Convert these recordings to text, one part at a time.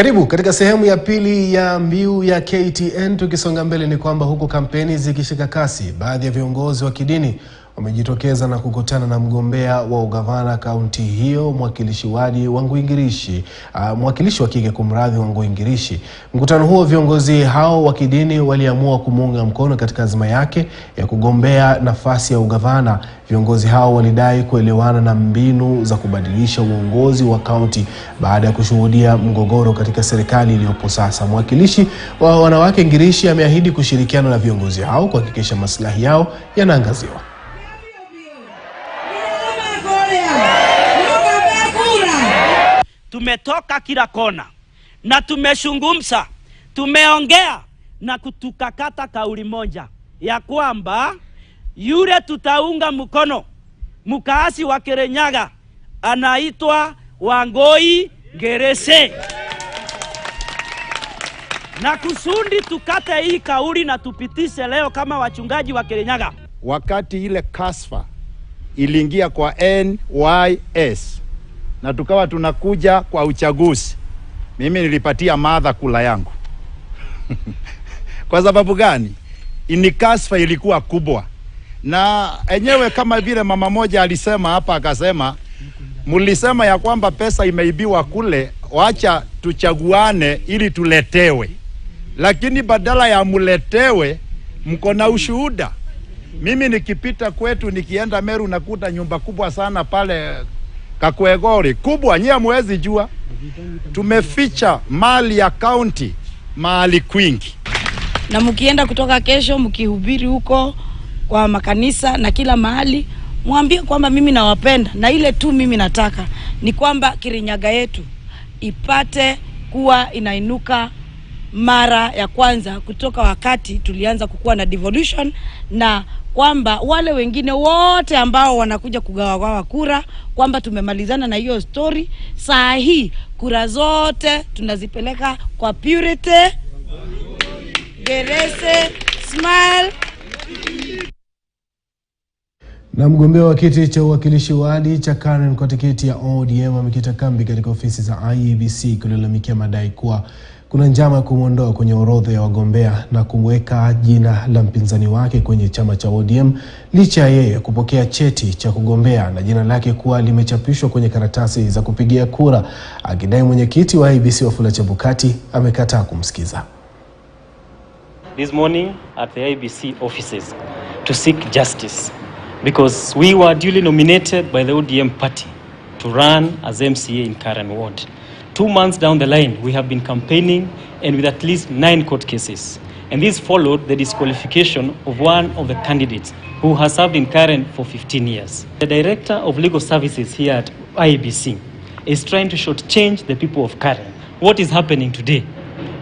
Karibu katika sehemu ya pili ya Mbiu ya KTN. Tukisonga mbele ni kwamba huku kampeni zikishika kasi, baadhi ya viongozi wa kidini wamejitokeza na kukutana na mgombea wa ugavana kaunti hiyo, mwakilishi wa kike kumradhi wa Ngirici. Mkutano huo, viongozi hao wa kidini waliamua kumuunga mkono katika azma yake ya kugombea nafasi ya ugavana. Viongozi hao walidai kuelewana na mbinu za kubadilisha uongozi wa kaunti baada ya kushuhudia mgogoro katika serikali iliyopo sasa. Mwakilishi wa wanawake Ngirici ameahidi kushirikiana na viongozi hao kuhakikisha maslahi yao yanaangaziwa. Tumetoka kila kona na tumeshungumza, tumeongea na kutukakata kauli moja ya kwamba yule tutaunga mkono mkaasi wa Kirinyaga anaitwa Wangoi Ngirici. Na kusudi tukate hii kauli na tupitishe leo kama wachungaji wa Kirinyaga. Wakati ile kasfa iliingia kwa NYS na tukawa tunakuja kwa uchaguzi, mimi nilipatia madha kula yangu. Kwa sababu gani? Kasfa ilikuwa kubwa. Na enyewe kama vile mama moja alisema hapa, akasema mulisema ya kwamba pesa imeibiwa kule, wacha tuchaguane ili tuletewe. Lakini badala ya muletewe, mko na ushuhuda. Mimi nikipita kwetu, nikienda Meru, nakuta nyumba kubwa sana pale Kakwegori, kubwa nyia mwezi jua. Tumeficha mali ya county mahali kwingi. Na mkienda kutoka kesho mkihubiri huko kwa makanisa na kila mahali, mwambie kwamba mimi nawapenda, na ile tu mimi nataka ni kwamba Kirinyaga yetu ipate kuwa inainuka mara ya kwanza kutoka wakati tulianza kukua na devolution, na kwamba wale wengine wote ambao wanakuja kugawa kura kwamba tumemalizana na hiyo story. Saa hii kura zote tunazipeleka kwa Purity, Ngirici, Smile. Na mgombea wa kiti cha uwakilishi wadi cha Karen kwa tiketi ya ODM amekita kambi katika ofisi za IEBC kulalamikia madai kuwa kuna njama ya kumuondoa kwenye orodha ya wagombea na kumweka jina la mpinzani wake kwenye chama cha ODM, licha yeye kupokea cheti cha kugombea na jina lake kuwa limechapishwa kwenye karatasi za kupigia kura. Akidai mwenyekiti wa IEBC Wafula Chebukati amekataa kumsikiza. This morning at the IEBC offices to seek justice, because we were duly nominated by the ODM party to run as MCA in Karen Ward. 2 months down the line, we have been campaigning and with at least 9 court cases. And this followed the disqualification of one of the candidates who has served in Karen for 15 years. The Director of Legal Services here at IEBC is trying to shortchange the people of Karen. What is happening today?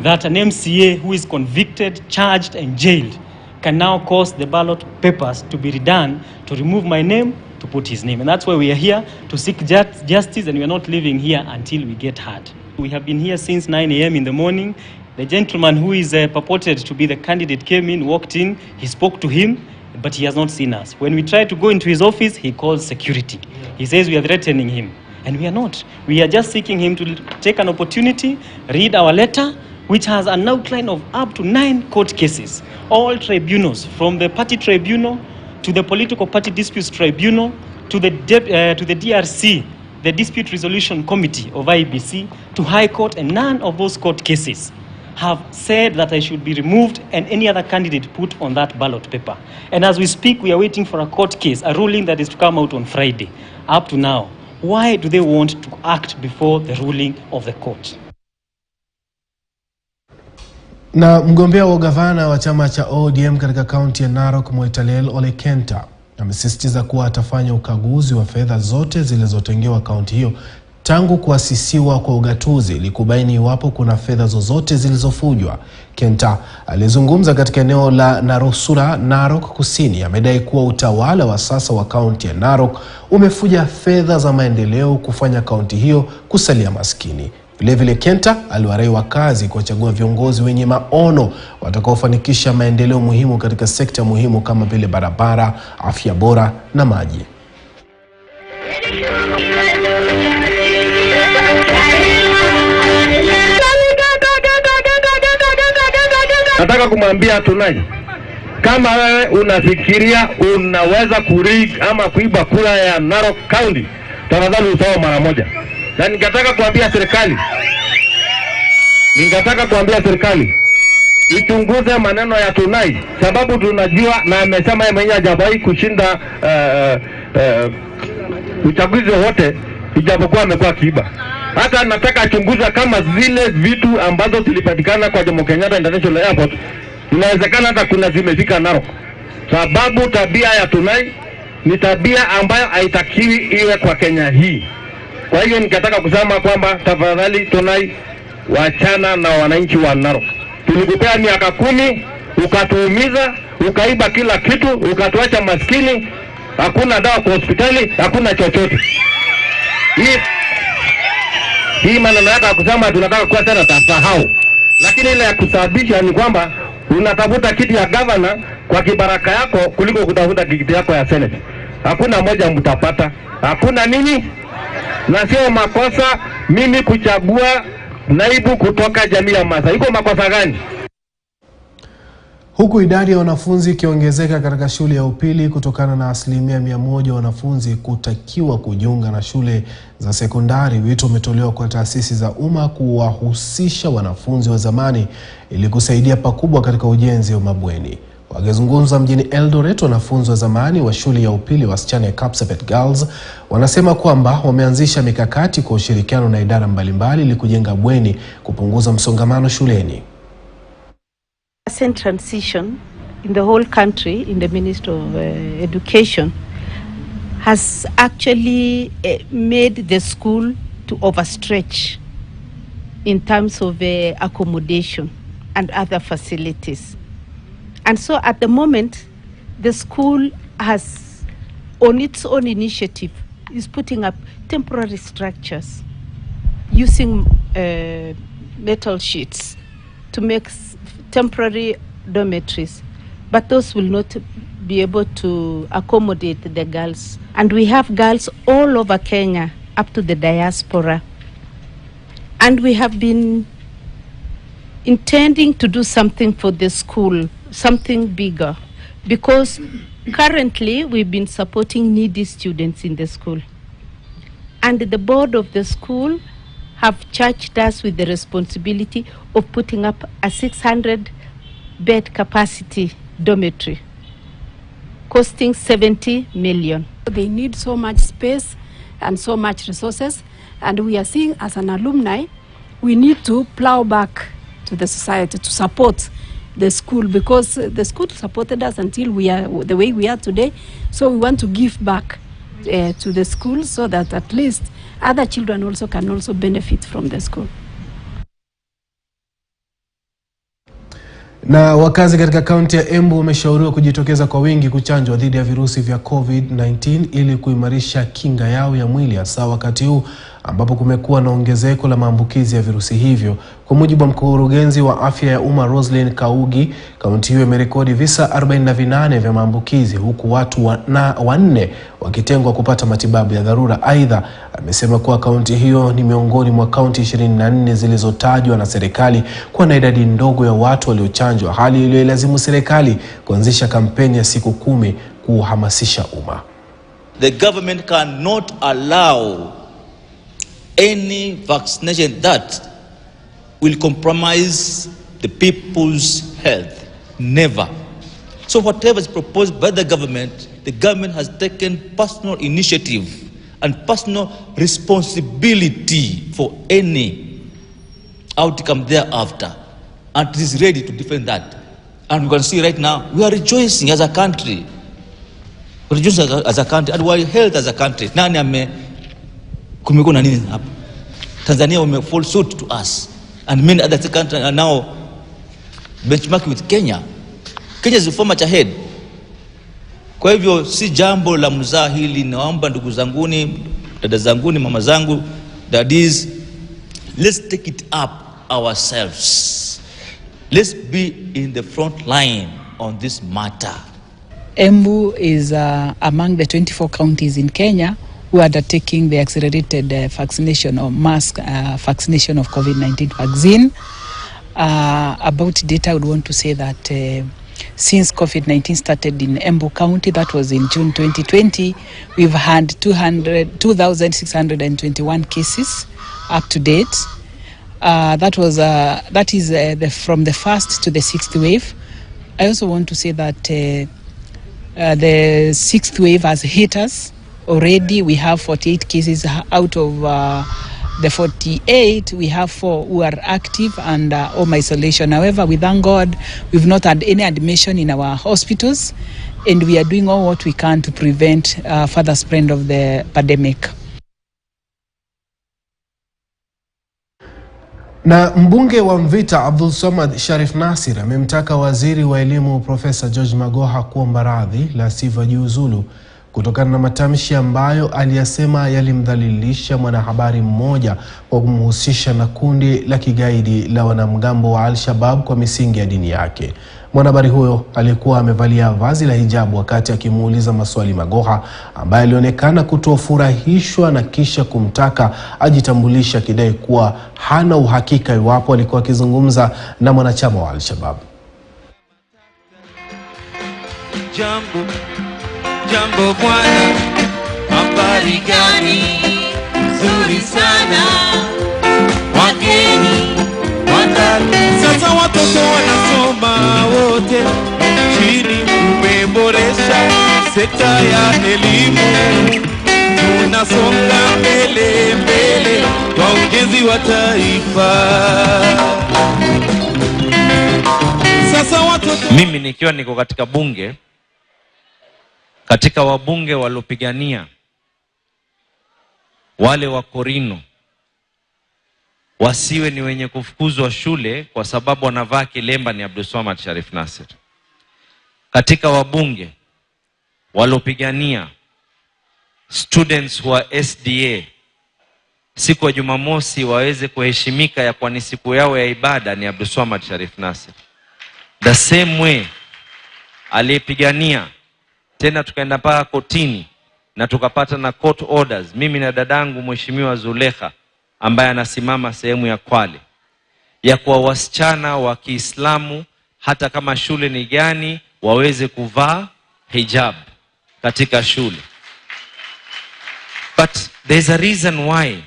That an MCA who is convicted, charged and jailed can now cause the ballot papers to be redone to remove my name, to put his name. And that's why we are here to seek justice, and we are not leaving here until we get heard. We have been here since 9 a.m. in the morning. The gentleman who is purported to be the candidate came in, walked in, he spoke to him, but he has not seen us. When we try to go into his office, he calls security. He says we are threatening him, and we are not. We are just seeking him to take an opportunity, read our letter, which has an outline of up to 9 court cases. All tribunals, from the party tribunal to the political party disputes tribunal to the DRC, the dispute resolution committee of IEBC, to High Court, and none of those court cases have said that I should be removed and any other candidate put on that ballot paper. And as we speak, we are waiting for a court case, a ruling that is to come out on Friday. Up to now, why do they want to act before the ruling of the court? Na mgombea wa gavana wa chama cha ODM katika kaunti ya Narok, Moitalel Ole Kenta, amesisitiza kuwa atafanya ukaguzi wa fedha zote zilizotengewa kaunti hiyo tangu kuasisiwa kwa ugatuzi ili kubaini iwapo kuna fedha zozote zilizofujwa. Kenta alizungumza katika eneo la Narosura, Narok Kusini. Amedai kuwa utawala wa sasa wa kaunti ya Narok umefuja fedha za maendeleo kufanya kaunti hiyo kusalia maskini. Vilevile Kenta aliwarai wakazi kuwachagua viongozi wenye maono watakaofanikisha maendeleo muhimu katika sekta muhimu kama vile barabara, afya bora na maji. nataka kumwambia Tunai, kama wewe unafikiria unaweza kurig ama kuiba kura ya Narok County, tafadhali usahau mara moja. Na ningetaka kuambia serikali ichunguze maneno ya Tunai, sababu tunajua na amesema yeye mwenyewe hajawahi kushinda uchaguzi wote ijapokuwa amekuwa kiiba. Hata nataka achunguza kama zile vitu ambazo zilipatikana kwa Jomo Kenyatta International Airport inawezekana hata kuna zimefika Narok. Sababu tabia ya Tunai ni tabia ambayo haitakiwi iwe kwa Kenya hii. Kwa hiyo nikataka kusema kwamba tafadhali Tunai, wachana na wananchi wa Narok. Tulikupea miaka 10, ukatuumiza, ukaiba kila kitu, ukatuacha maskini, hakuna dawa kwa hospitali, hakuna chochote. Hii maneno yako kusema tunataka kuwa tena tasahau. Lakini ile ya kusababisha ni kwamba unatafuta kiti ya governor kwa kibaraka yako kuliko kutafuta kiti yako ya senate. Hakuna moja mtapata. Hakuna nini? Na sio makosa mimi kuchagua naibu kutoka jamii ya Maasai. Iko makosa gani? Huku idadi ya wanafunzi ikiongezeka katika shule ya upili kutokana na 100% wanafunzi kutakiwa kujiunga na shule za sekondari, wito umetolewa kwa taasisi za umma kuwahusisha wanafunzi wa zamani ili kusaidia pakubwa katika ujenzi wa mabweni. Wakizungumza mjini Eldoret, wanafunzi wa zamani wa shule ya upili wasichana ya Kapsabet Girls wanasema kwamba wameanzisha mikakati kwa ushirikiano na idara mbalimbali ili kujenga bweni kupunguza msongamano shuleni. Transition in the whole country in the Ministry of Education has actually made the school to overstretch in terms of accommodation and other facilities. And so at the moment, the school has, on its own initiative, is putting up temporary structures using metal sheets to make temporary dormitories, but those will not be able to accommodate the girls. And we have girls all over Kenya, up to the diaspora. And we have been intending to do something for the school, something bigger, because currently we've been supporting needy students in the school. And the board of the school have charged us with the responsibility of putting up a 600 bed capacity dormitory, costing 70 million. They need so much space and so much resources, and we are seeing as an alumni, we need to plow back to the society to support the school, because the school supported us until we are the way we are today. So we want to give back to the school so that at least other children also can also benefit from the school. Na wakazi katika kaunti ya Embu wameshauriwa kujitokeza kwa wingi kuchanjwa dhidi ya virusi vya COVID-19 ili kuimarisha kinga yao ya mwili, hasa wakati huu ambapo kumekuwa na ongezeko la maambukizi ya virusi hivyo. Kwa mujibu wa mkurugenzi wa afya ya umma Roslyn Kaugi, kaunti hiyo imerekodi visa 48 vya maambukizi, huku watu wanne wakitengwa kupata matibabu ya dharura. Aidha, amesema kuwa kaunti hiyo ni miongoni mwa kaunti 24 zilizotajwa na serikali kuwa na idadi ndogo ya watu waliochanjwa, hali iliyolazimu serikali kuanzisha kampeni ya siku 10 kuhamasisha umma. The government cannot allow any vaccination that will compromise the people's health. Never. So whatever is proposed by the government has taken personal initiative and personal responsibility for any outcome thereafter, and it is ready to defend that. And we can see right now, we are rejoicing as a country. We are rejoicing as a country, and we are health as a country. Nani ame kumekuwa na nini hapa? Tanzania will fall suit to us, and many other countries are now benchmarking with Kenya. Kenya is so much ahead. Kwa hivyo si jambo la mzaha hili. Naomba ndugu zanguni, dada zanguni, mama zangu, that is, let's take it up ourselves. Let's be in the front line on this matter. Embu is among the 24 counties in Kenya who are undertaking the accelerated vaccination or mass vaccination of COVID-19 vaccine. About data, I would want to say that since COVID-19 started in Embu County, that was in June 2020, we've had 2,621 cases up to date. That is from the first to the sixth wave. I also want to say that the sixth wave has hit us already. We have 48 cases out of the 48. We have 4 who are active and home isolation. However, we thank God we've not had any admission in our hospitals, and we are doing all what we can to prevent further spread of the pandemic. Na mbunge wa Mvita Abdul Somad Sharif Nasir amemtaka waziri wa elimu Profesa George Magoha kuomba radhi la sivyo jiuzulu kutokana na matamshi ambayo aliyasema yalimdhalilisha mwanahabari mmoja kwa kumhusisha na kundi la kigaidi la wanamgambo wa Al-Shabaab kwa misingi ya dini yake. Mwanahabari huyo alikuwa amevalia vazi la hijabu wakati akimuuliza maswali Magoha, ambaye alionekana kutofurahishwa na kisha kumtaka ajitambulisha, kidai kuwa hana uhakika iwapo alikuwa akizungumza na mwanachama wa Al-Shabaab. Jambo bwana, habari gani? Nzuri sana. Wageni wangali. Sasa watoto wanasoma wote. Chini umeboresha sekta ya elimu. Tunasonga mbele mbele kwa ujenzi wa taifa. Sasa watoto. Mimi nikiwa niko katika bunge, katika wabunge walopigania wale wa Korino wasiwe ni wenye kufukuzwa shule kwa sababu wanavaa kilemba ni Abdul Somad Sharif Nasir. Katika wabunge walopigania students wa SDA siku ya Jumamosi waweze kuheshimika ya kwa ni siku yao ya ibada ni Abdul Somad Sharif Nasir. The same way aliyepigania tena tukaenda mpaka kotini na tukapata na court orders, mimi na dadangu Mheshimiwa Zulekha ambaye anasimama sehemu ya Kwale, ya kwa wasichana wa Kiislamu hata kama shule ni gani waweze kuvaa hijab katika shule. But there's a reason why.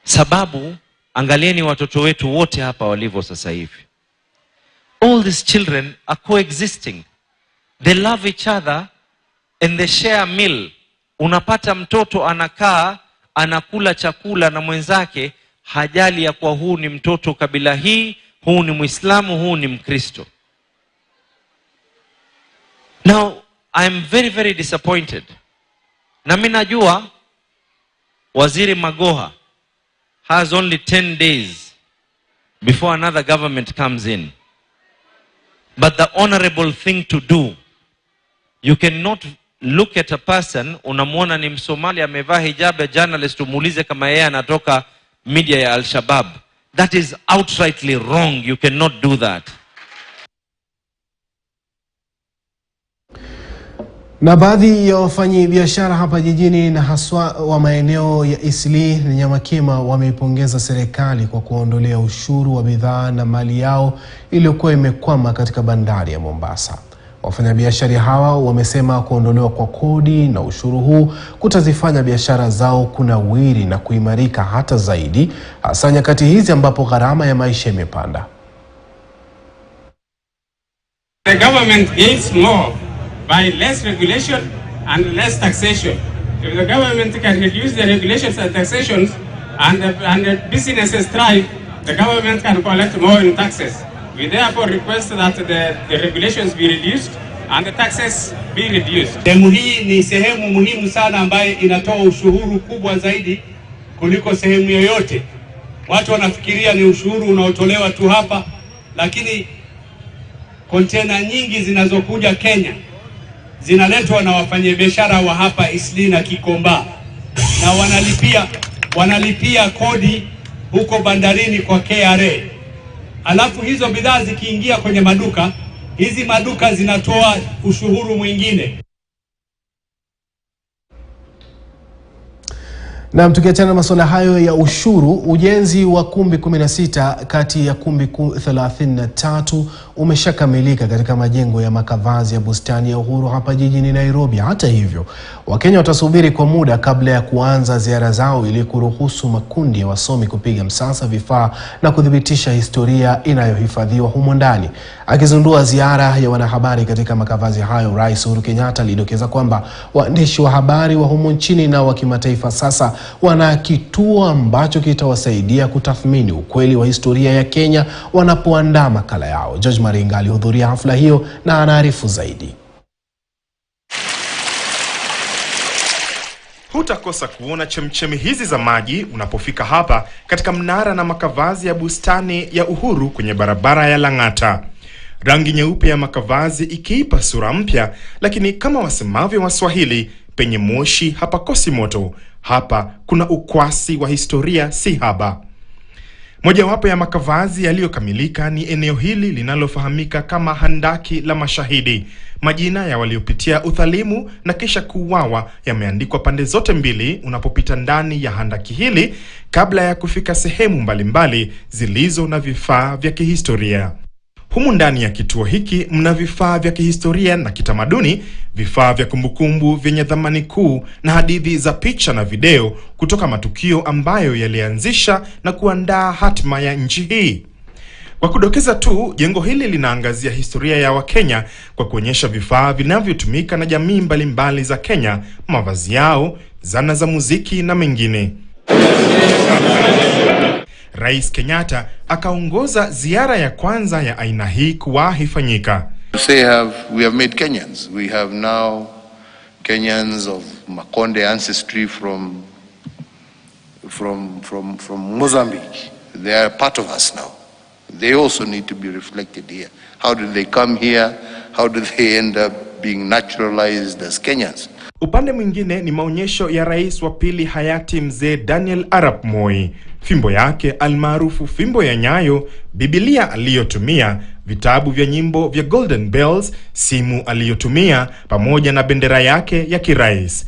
Sababu angalieni watoto wetu wote hapa walivyo sasa hivi. All these children are coexisting. They love each other and they share a meal. Unapata mtoto anakaa anakula chakula na mwenzake, hajali ya kwa huu ni mtoto kabila hii, huu ni Muislamu, huu ni Mkristo. Now, I'm very, very disappointed. Na mimi najua Waziri Magoha has only 10 days before another government comes in. But the honorable thing to do, you cannot look at a person, unamuona ni Msomali amevaa hijab ya journalist, umuulize kama yeye anatoka media ya Al-Shabaab. That is outrightly wrong. You cannot do that. Na baadhi ya wafanyi biashara hapa jijini na haswa wa maeneo ya Isli na Nyamakima wameipongeza serikali kwa kuondolea ushuru wa bidhaa na mali yao iliyokuwa imekwama katika bandari ya Mombasa. Wafanyabiashara hawa wamesema kuondolewa kwa kodi na ushuru huu kutazifanya biashara zao kunawiri na kuimarika hata zaidi, hasa nyakati hizi ambapo gharama ya maisha imepanda. The government gains more by less regulation and less taxation. If the government can reduce the regulations and taxations and the businesses thrive, the government can collect more in taxes. We therefore request that the regulations be reduced and the taxes be reduced. Sehemu hii ni sehemu muhimu sana ambayo inatoa ushuru kubwa zaidi kuliko sehemu yoyote. Watu wanafikiria ni ushuru unaotolewa tu hapa, lakini kontena nyingi zinazokuja Kenya zinaletwa na wafanyabiashara wa hapa Isli na Kikomba, na wanalipia kodi huko bandarini kwa KRA. Alafu hizo bidhaa zikiingia kwenye maduka, hizi maduka zinatoa ushuru mwingine. Na tukiachana masuala hayo ya ushuru, ujenzi wa kumbi 16 kati ya kumbi 33 umeshakamilika katika majengo ya makavazi ya bustani ya Uhuru hapa jijini Nairobi. Hata hivyo, Wakenya watasubiri kwa muda kabla ya kuanza ziara zao ili kuruhusu makundi ya wasomi kupiga msasa vifaa na kudhibitisha historia inayohifadhiwa humo ndani. Akizindua ziara ya wanahabari katika makavazi hayo, Rais Uhuru Kenyatta alidokeza kwamba waandishi wa habari wa humo nchini na wa kimataifa sasa wana kituo ambacho kitawasaidia kutathmini ukweli wa historia ya Kenya wanapoandaa makala yao. George Maringa alihudhuria hafla hiyo na anaarifu zaidi. Hutakosa kuona chemchemi hizi za maji unapofika hapa katika mnara na makavazi ya bustani ya Uhuru kwenye barabara ya Lang'ata. Rangi nyeupe ya makavazi ikiipa sura mpya, lakini kama wasemavyo Waswahili, penye moshi hapakosi moto. Hapa kuna ukwasi wa historia si haba. Mojawapo ya makavazi yaliyokamilika ni eneo hili linalofahamika kama handaki la mashahidi. Majina ya waliopitia udhalimu na kisha kuuawa yameandikwa pande zote mbili unapopita ndani ya handaki hili, kabla ya kufika sehemu mbalimbali zilizo na vifaa vya kihistoria. Humu ndani ya kituo hiki mna vifaa vya kihistoria na kitamaduni, vifaa vya kumbukumbu vyenye thamani kuu na hadithi za picha na video kutoka matukio ambayo yalianzisha na kuandaa hatima ya nchi hii. Kwa kudokeza tu, jengo hili linaangazia historia ya Wakenya kwa kuonyesha vifaa vinavyotumika na jamii mbalimbali za Kenya, mavazi yao, zana za muziki na mengine. Rais Kenyatta akaongoza ziara ya kwanza ya aina hii kuwahi fanyika. We have made Kenyans. We have now Kenyans of Makonde ancestry from Mozambique. They are part of us now. They also need to be reflected here. How did they come here? How did they end up being naturalized as Kenyans? Upande mwingine ni maonyesho ya rais wa pili hayati mzee Daniel Arap Moi. Fimbo yake almaarufu fimbo ya nyayo, Biblia aliyotumia, vitabu vya nyimbo vya Golden Bells, simu aliyotumia, pamoja na bendera yake ya kirais.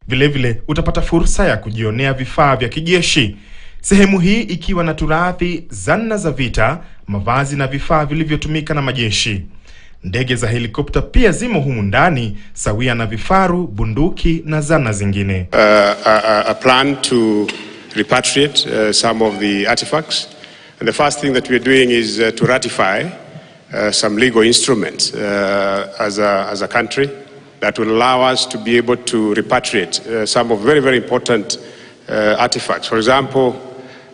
Vilevile utapata fursa ya kujionea vifaa vya kijeshi. Sehemu hii ikiwa na turathi, zana za vita, mavazi na vifaa vilivyotumika na majeshi. Ndege za helikopta pia zimo humu ndani, sawia na vifaru, bunduki na zana zingine. A plan to repatriate some of the artifacts. And the first thing that we're doing is to ratify some legal instruments as a country that will allow us to be able to repatriate some of very, very important artifacts. For example,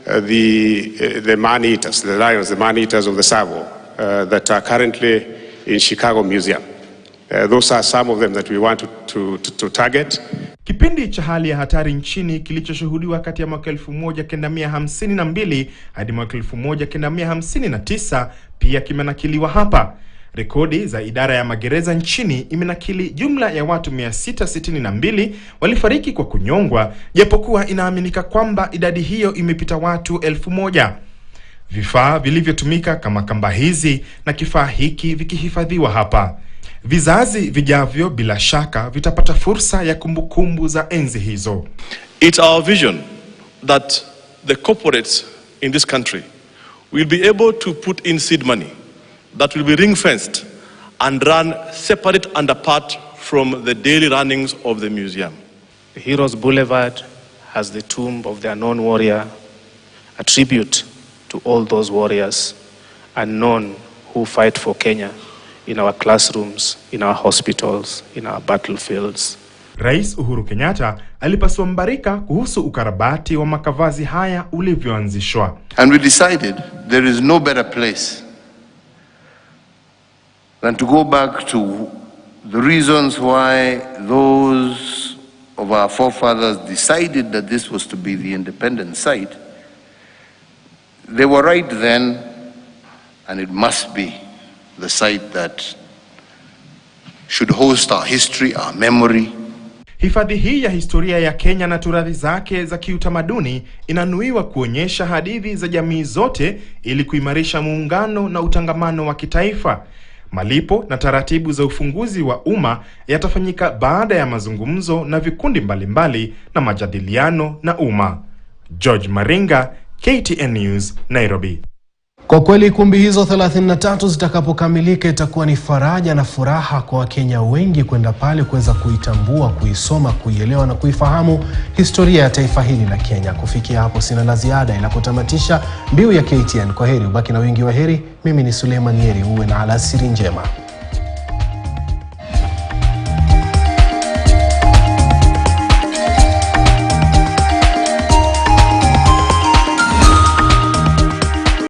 the man-eaters, the lions, the man-eaters of the Savo that are currently in Chicago Museum. Those are some of them that we want to target. Kipindi cha hali ya hatari nchini kilichoshuhudiwa kati ya mwaka 1952 hadi mwaka 1959 pia kimenakiliwa hapa. Rekodi za idara ya magereza nchini imenakili jumla ya watu 662 walifariki kwa kunyongwa, japokuwa inaaminika kwamba idadi hiyo imepita watu 1000. Vifaa vilivyotumika kama kamba hizi na kifaa hiki vikihifadhiwa hapa. Vizazi vijavyo bila shaka vitapata fursa ya kumbukumbu za enzi hizo. It's our vision that the corporates in this country will be able to put in seed money that will be ring-fenced and run separate and apart from the daily runnings of the museum. The Heroes Boulevard has the tomb of the unknown warrior, a tribute to all those warriors unknown who fight for Kenya in our classrooms, in our hospitals, in our battlefields. Rais Uhuru Kenyatta alipaswa mbarika kuhusu ukarabati wa makavazi haya ulivyoanzishwa. And we decided there is no better place than to go back to the reasons why those of our forefathers decided that this was to be the independent site. They were right then, and it must be the site that should host our history, our memory. Hifadhi hii ya historia ya Kenya na turathi zake za kiutamaduni inanuiwa kuonyesha hadithi za jamii zote ili kuimarisha muungano na utangamano wa kitaifa. Malipo na taratibu za ufunguzi wa umma yatafanyika baada ya mazungumzo na vikundi mbalimbali na majadiliano na umma. George Maringa, KTN News, Nairobi. Kwa kweli kumbi hizo 33 zitakapokamilika itakuwa ni faraja na furaha kwa Wakenya wengi kwenda pale kuweza kuitambua, kuisoma, kuielewa na kuifahamu historia ya taifa hili la Kenya. Kufikia hapo sina la ziada ila kutamatisha Mbiu ya KTN. Kwa heri, ubaki na wingi wa heri. Mimi ni Suleiman Yeri, uwe na alasiri njema.